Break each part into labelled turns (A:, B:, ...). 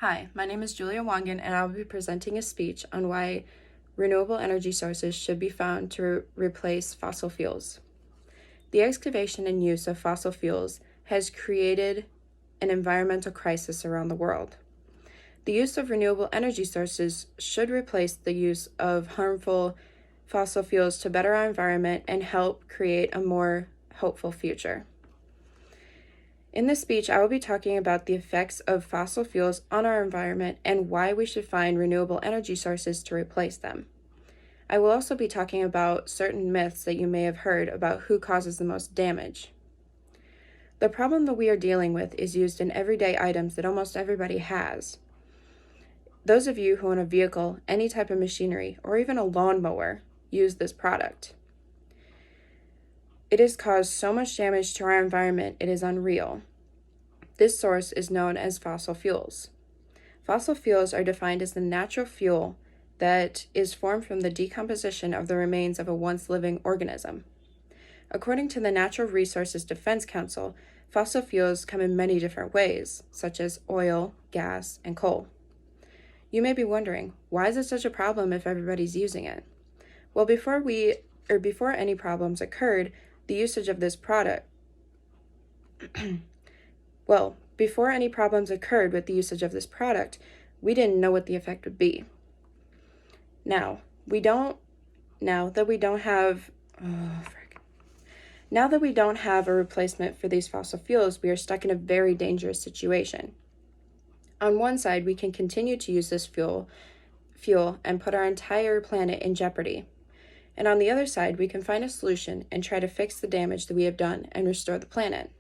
A: Hi, my name is Julia Wangan, and I will be presenting a speech on why renewable energy sources should be found to replace fossil fuels. The excavation and use of fossil fuels has created an environmental crisis around the world. The use of renewable energy sources should replace the use of harmful fossil fuels to better our environment and help create a more hopeful future. In this speech, I will be talking about the effects of fossil fuels on our environment and why we should find renewable energy sources to replace them. I will also be talking about certain myths that you may have heard about who causes the most damage. The problem that we are dealing with is used in everyday items that almost everybody has. Those of you who own a vehicle, any type of machinery, or even a lawnmower use this product. It has caused so much damage to our environment, it is unreal. This source is known as fossil fuels. Fossil fuels are defined as the natural fuel that is formed from the decomposition of the remains of a once living organism. According to the Natural Resources Defense Council, fossil fuels come in many different ways, such as oil, gas, and coal. You may be wondering, why is it such a problem if everybody's using it? Well, before any problems occurred, the usage of this product before any problems occurred with the usage of this product, we didn't know what the effect would be. Now that we don't have a replacement for these fossil fuels, we are stuck in a very dangerous situation. On one side, we can continue to use this fuel and put our entire planet in jeopardy. And on the other side, we can find a solution and try to fix the damage that we have done and restore the planet.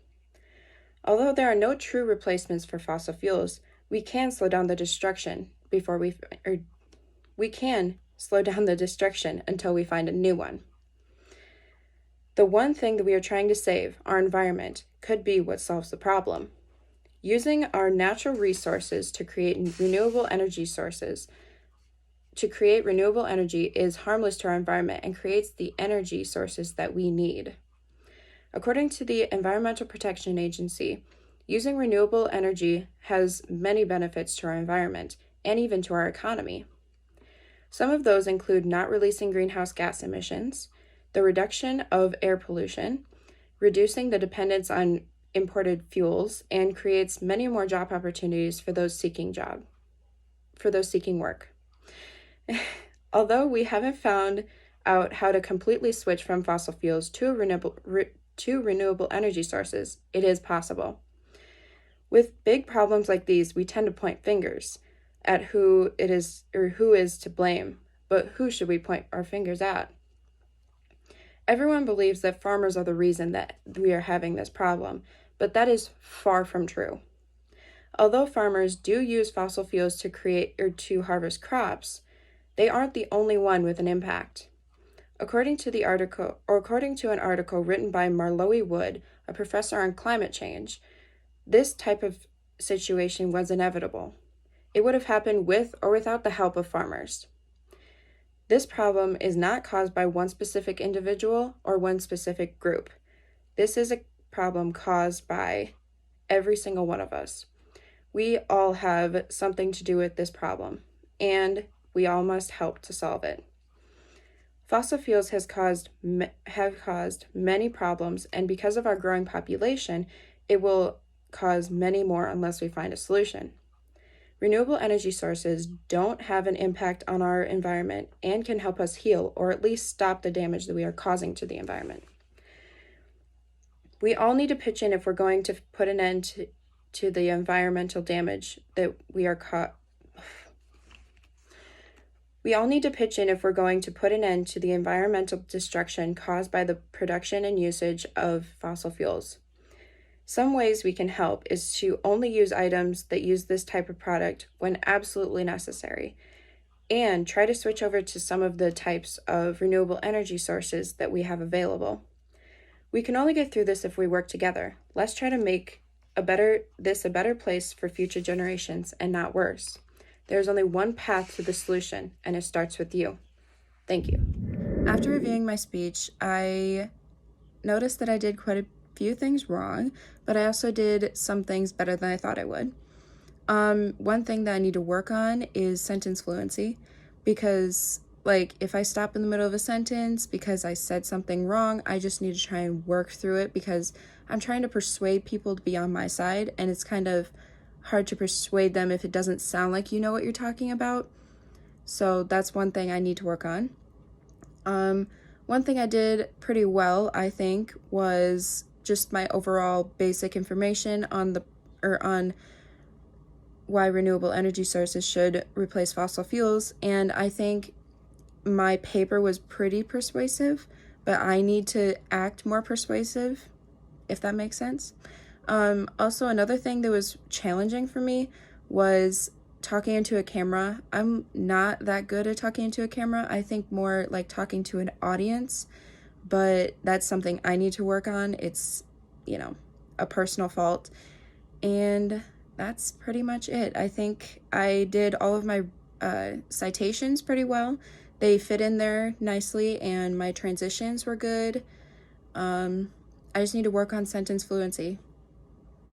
A: Although there are no true replacements for fossil fuels, we can slow down the destruction until we find a new one. The one thing that we are trying to save, our environment, could be what solves the problem. Using our natural resources to create renewable energy is harmless to our environment and creates the energy sources that we need. According to the Environmental Protection Agency, using renewable energy has many benefits to our environment and even to our economy. Some of those include not releasing greenhouse gas emissions, the reduction of air pollution, reducing the dependence on imported fuels, and creates many more job opportunities for those seeking work. Although we haven't found out how to completely switch from fossil fuels to renewable energy sources, it is possible. With big problems like these, we tend to point fingers at who is to blame, but who should we point our fingers at? Everyone believes that farmers are the reason that we are having this problem, but that is far from true. Although farmers do use fossil fuels to harvest crops, they aren't the only one with an impact. According to an article written by Marlowe Wood, a professor on climate change, this type of situation was inevitable. It would have happened with or without the help of farmers. This problem is not caused by one specific individual or one specific group. This is a problem caused by every single one of us. We all have something to do with this problem, and we all must help to solve it. Fossil fuels have caused many problems, and because of our growing population, it will cause many more unless we find a solution. Renewable energy sources don't have an impact on our environment and can help us heal or at least stop the damage that we are causing to the environment. We all need to pitch in if we're going to put an end to the environmental damage that we are We all need to pitch in if we're going to put an end to the environmental destruction caused by the production and usage of fossil fuels. Some ways we can help is to only use items that use this type of product when absolutely necessary, and try to switch over to some of the types of renewable energy sources that we have available. We can only get through this if we work together. Let's try to make this a better place for future generations and not worse. There's only one path to the solution, and it starts with you. Thank you. After reviewing my speech, I noticed that I did quite a few things wrong, but I also did some things better than I thought I would. One thing that I need to work on is sentence fluency, because like if I stop in the middle of a sentence because I said something wrong, I just need to try and work through it, because I'm trying to persuade people to be on my side, and it's kind of hard to persuade them if it doesn't sound like you know what you're talking about. So that's one thing I need to work on. One thing I did pretty well, I think, was just my overall basic information on why renewable energy sources should replace fossil fuels, and I think my paper was pretty persuasive, but I need to act more persuasive, if that makes sense. Also, another thing that was challenging for me was talking into a camera. I'm not that good at talking into a camera. I think more like talking to an audience, but that's something I need to work on. It's, a personal fault. And that's pretty much it. I think I did all of my citations pretty well. They fit in there nicely, and my transitions were good. I just need to work on sentence fluency.